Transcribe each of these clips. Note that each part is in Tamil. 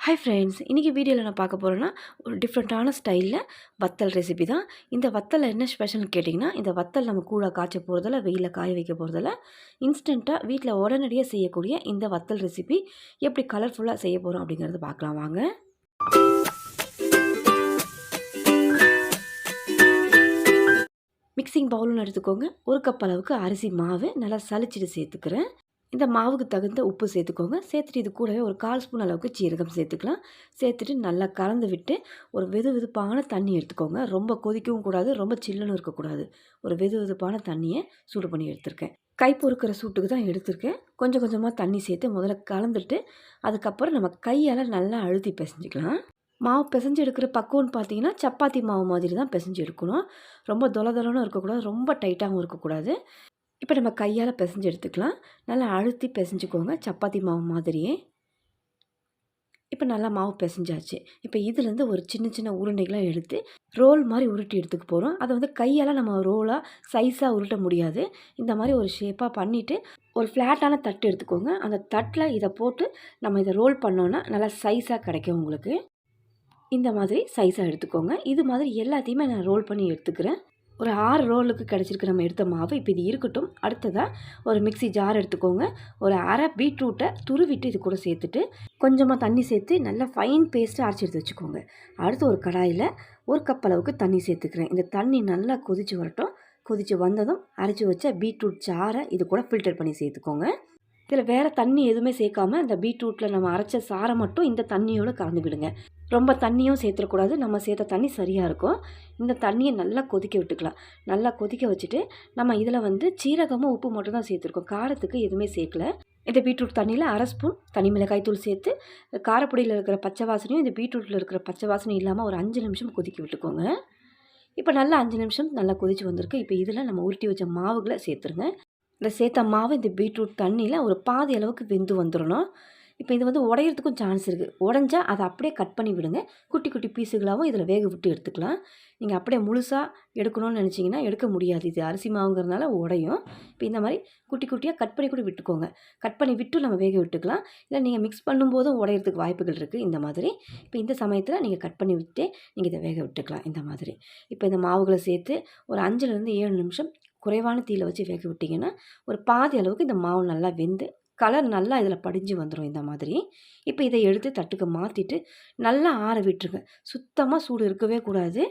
ஹாய் ஃப்ரெண்ட்ஸ், இன்றைக்கி வீடியோவில் நான் பார்க்க போகிறேன்னா ஒரு டிஃப்ரெண்ட்டான ஸ்டைலில் வத்தல் ரெசிபி தான். இந்த வத்தல் என்ன ஸ்பெஷல்னு கேட்டிங்கன்னா, இந்த வத்தல் நம்ம கூட காய்ச்ச போகிறதில்ல, வெயிலில் காய வைக்க போகிறதில்ல, இன்ஸ்டண்ட்டாக வீட்டில் உடனடியாக செய்யக்கூடிய இந்த வத்தல் ரெசிபி எப்படி கலர்ஃபுல்லாக செய்ய போகிறோம் அப்படிங்கிறத பார்க்கலாம் வாங்க. மிக்சிங் பவுல்னு எடுத்துக்கோங்க. ஒரு கப் அளவுக்கு அரிசி மாவு நல்லா சலிச்சிட்டு சேர்த்துக்கிறேன். இந்த மாவுக்கு தகுந்த உப்பு சேர்த்துக்கோங்க. சேர்த்துட்டு இது கூடவே ஒரு 1/4 ஸ்பூன் அளவுக்கு சீரகம் சேர்த்துக்கலாம். சேர்த்துட்டு நல்லா கலந்து விட்டு ஒரு வெதுவெதுப்பான தண்ணி எடுத்துக்கோங்க. ரொம்ப கொதிக்கவும் கூடாது, ரொம்ப சில்லுன்னு இருக்கக்கூடாது. ஒரு வெதுவெதுப்பான தண்ணியை சூடு பண்ணி எடுத்திருக்கேன். கை பொறுக்கிற சூட்டுக்கு தான் எடுத்திருக்கேன். கொஞ்சம் கொஞ்சமாக தண்ணி சேர்த்து முதல்ல கலந்துட்டு அதுக்கப்புறம் நம்ம கையால் நல்லா அழுத்தி பிசைஞ்சிக்கலாம். மாவு பிசைஞ்சு எடுக்கிற பக்குவம்னு பார்த்தீங்கன்னா சப்பாத்தி மாவு மாதிரி தான் பிசைஞ்சு எடுக்கணும். ரொம்ப தொலைன்னு இருக்கக்கூடாது, ரொம்ப டைட்டாகவும் இருக்கக்கூடாது. இப்போ நம்ம கையால் பிசைஞ்சு எடுத்துக்கலாம். நல்லா அழுத்தி பிசைஞ்சுக்கோங்க, சப்பாத்தி மாவு மாதிரியே. இப்போ நல்லா மாவு பிசைஞ்சாச்சு. இப்போ இதுலேருந்து ஒரு சின்ன சின்ன உருண்டைகளாக எடுத்து ரோல் மாதிரி உருட்டி எடுத்துக்க போகிறோம். அதை வந்து கையால் நம்ம ரோலாக சைஸாக உருட்ட முடியாது. இந்த மாதிரி ஒரு ஷேப்பாக பண்ணிவிட்டு ஒரு ஃப்ளாட்டான தட்டு எடுத்துக்கோங்க. அந்த தட்டில் இதை போட்டு நம்ம இதை ரோல் பண்ணோன்னா நல்லா சைஸாக கிடைக்கும் உங்களுக்கு. இந்த மாதிரி சைஸாக எடுத்துக்கோங்க. இது மாதிரி எல்லாத்தையுமே நான் ரோல் பண்ணி எடுத்துக்கிறேன். ஒரு 6 ரோலுக்கு கிடச்சிருக்கு நம்ம எடுத்த மாவு. இப்போ இது இருக்கட்டும். அடுத்ததாக ஒரு மிக்ஸி ஜார் எடுத்துக்கோங்க. ஒரு அரை பீட்ரூட்டை துருவிட்டு இது கூட சேர்த்துட்டு கொஞ்சமாக தண்ணி சேர்த்து நல்லா ஃபைன் பேஸ்ட்டு அரைச்சி எடுத்து வச்சுக்கோங்க. அடுத்து ஒரு கடாயில் 1 கப் அளவுக்கு தண்ணி சேர்த்துக்கிறேன். இந்த தண்ணி நல்லா கொதித்து வரட்டும். கொதித்து வந்ததும் அரைச்சி வச்ச பீட்ரூட் சாறை இது கூட ஃபில்டர் பண்ணி சேர்த்துக்கோங்க. இதில் வேறு தண்ணி எதுவுமே சேர்க்காமல் இந்த பீட்ரூட்டில் நம்ம அரைச்ச சாறை மட்டும் இந்த தண்ணியோடு கலந்து விடுங்க. ரொம்ப தண்ணியும் சேர்த்துடக்கூடாது. நம்ம சேர்த்த தண்ணி சரியாக இருக்கும். இந்த தண்ணியை நல்லா கொதிக்க விட்டுக்கலாம். நல்லா கொதிக்க வச்சுட்டு நம்ம இதில் வந்து சீரகமும் உப்பு மட்டும் தான் சேர்த்துருக்கோம். காரத்துக்கு எதுவுமே சேர்க்கல. இந்த பீட்ரூட் தண்ணியில் 1/2 ஸ்பூன் தனி மிளகாய் தூள் சேர்த்து காரப்பொடியில் இருக்கிற பச்சை வாசனையும் இந்த பீட்ரூட்டில் இருக்கிற பச்சை வாசனையும் இல்லாமல் ஒரு 5 நிமிஷம் கொதிக்க விட்டுக்கோங்க. இப்போ நல்லா 5 நிமிஷம் நல்லா கொதிச்சு வந்திருக்கு. இப்போ இதில் நம்ம உருட்டி வச்ச மாவுகளை சேர்த்துருங்க. இந்த சேர்த்த மாவு இந்த பீட்ரூட் தண்ணியில் ஒரு பாதி அளவுக்கு வெந்து வந்துடணும். இப்போ இது வந்து உடையிறதுக்கும் சான்ஸ் இருக்குது. உடஞ்சா அதை அப்படியே கட் பண்ணி விடுங்க. குட்டி குட்டி பீஸுகளாகவும் இதில் வேக விட்டு எடுத்துக்கலாம். நீங்கள் அப்படியே முழுசாக எடுக்கணும்னு நினச்சிங்கன்னா எடுக்க முடியாது. இது அரிசி மாவுங்கிறதுனால உடையும். இப்போ இந்த மாதிரி குட்டி குட்டியாக கட் பண்ணி கூட விட்டுக்கோங்க. கட் பண்ணி விட்டு நம்ம வேக விட்டுக்கலாம். இல்லை நீங்கள் மிக்ஸ் பண்ணும்போதும் உடையிறதுக்கு வாய்ப்புகள் இருக்குது. இந்த மாதிரி இப்போ இந்த சமயத்தில் நீங்கள் கட் பண்ணி விட்டு நீங்கள் இதை வேக விட்டுக்கலாம். இந்த மாதிரி இப்போ இந்த மாவுகளை சேர்த்து ஒரு 5லேருந்து 7 நிமிஷம் குறைவான தீயில் வச்சு வேக விட்டிங்கன்னா ஒரு பாதி அளவுக்கு இந்த மாவு நல்லா வெந்து கலர் நல்லா இதில் படிஞ்சு வந்துடும். இந்த மாதிரி இப்போ இதை எடுத்து தட்டுக்கு மாற்றிட்டு நல்லா ஆற விட்டுருங்க. சுத்தமாக சூடு இருக்கவே கூடாது.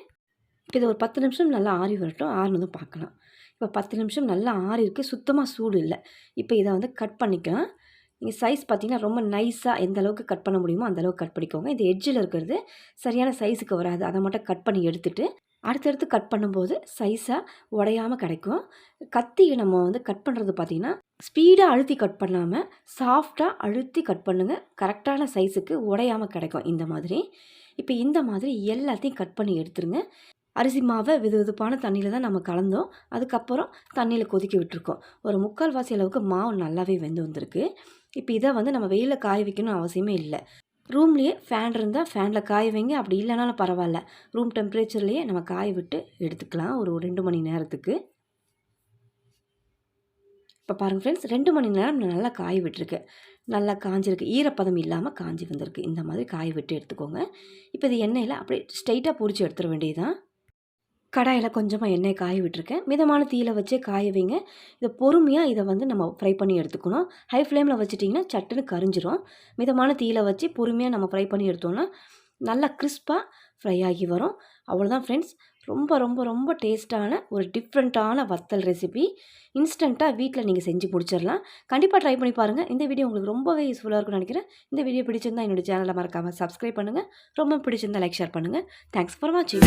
இப்போ இதை ஒரு 10 நிமிஷம் நல்லா ஆறி வரட்டும். ஆறுனதும் பார்க்கலாம். இப்போ 10 நிமிஷம் நல்லா ஆறி இருக்குது. சுத்தமாக சூடு இல்லை. இப்போ இதை வந்து கட் பண்ணிக்கலாம். நீங்கள் சைஸ் பார்த்திங்கன்னா ரொம்ப நைஸாக எந்த அளவுக்கு கட் பண்ண முடியுமோ அந்தளவுக்கு கட் பண்ணிக்கோங்க. இந்த எட்ஜில் இருக்கிறது சரியான சைஸுக்கு வராது. அதை மட்டும் கட் பண்ணி எடுத்துகிட்டு அடுத்தடுத்து கட் பண்ணும்போது சைஸாக உடையாமல் கிடைக்கும். கத்தியை நம்ம வந்து கட் பண்ணுறது பார்த்திங்கன்னா ஸ்பீடாக அழுத்தி கட் பண்ணாமல் சாஃப்டாக அழுத்தி கட் பண்ணுங்கள். கரெக்டான சைஸுக்கு உடையாமல் கிடைக்கும் இந்த மாதிரி. இப்போ இந்த மாதிரி எல்லாத்தையும் கட் பண்ணி எடுத்துருங்க. அரிசி மாவை வெதுவெதுப்பான தண்ணியில் தான் நம்ம கலந்தோம். அதுக்கப்புறம் தண்ணியில் கொதிக்க விட்டுருக்கோம். ஒரு 3/4 வாசி அளவுக்கு மாவு நல்லாவே வெந்து வந்திருக்கு. இப்போ இதை வந்து நம்ம வெயிலில் காய வைக்கணும் அவசியமே இல்லை. ரூம்லேயே ஃபேன் இருந்தால் ஃபேனில் காய வைங்க. அப்படி இல்லைனாலும் பரவாயில்ல. ரூம் டெம்பரேச்சர்லேயே நம்ம காய விட்டு எடுத்துக்கலாம் ஒரு 2 மணி நேரத்துக்கு. இப்போ பாருங்கள் ஃப்ரெண்ட்ஸ், 2 மணி நேரம் நல்லா காய விட்டுருக்கு. நல்லா காஞ்சிருக்கு. ஈரப்பதம் இல்லாமல் காஞ்சி வந்திருக்கு. இந்த மாதிரி காய விட்டு எடுத்துக்கோங்க. இப்போ இது எண்ணெயில் அப்படியே ஸ்ட்ரைட்டாக பொரிச்சு எடுத்துட வேண்டியதுதான். கடாயில் கொஞ்சமாக எண்ணெய் காய விட்டுருக்கேன். மிதமான தீயில் வச்சே காய வைங்க. இதை பொறுமையாக இதை வந்து நம்ம ஃப்ரை பண்ணி எடுத்துக்கணும். ஹை ஃப்ளேமில் வச்சுட்டிங்கன்னா சட்டுன்னு கரிஞ்சிரும். மிதமான தீயில் வச்சு பொறுமையாக நம்ம ஃப்ரை பண்ணி எடுத்தோம்னா நல்லா கிறிஸ்பாக ஃப்ரை ஆகி வரும். அவ்வளோதான் ஃப்ரெண்ட்ஸ். ரொம்ப ரொம்ப ரொம்ப டேஸ்ட்டான ஒரு டிஃப்ரெண்ட்டான வத்தல் ரெசிபி இன்ஸ்டண்ட்டாக வீட்டில் நீங்கள் செஞ்சு முடிச்சிடலாம். கண்டிப்பாக ட்ரை பண்ணி பாருங்கள். இந்த வீடியோ உங்களுக்கு ரொம்பவே யூஸ்ஃபுல்லாக இருக்கும்னு நினைக்கிறேன். இந்த வீடியோ பிடிச்சிருந்தால் என்னோடய சேனலை மறக்காமல் சப்ஸ்கிரைப் பண்ணுங்கள். ரொம்ப பிடிச்சிருந்தால் லைக் ஷேர் பண்ணுங்கள். தேங்க்ஸ் ஃபார் வாட்சிங்.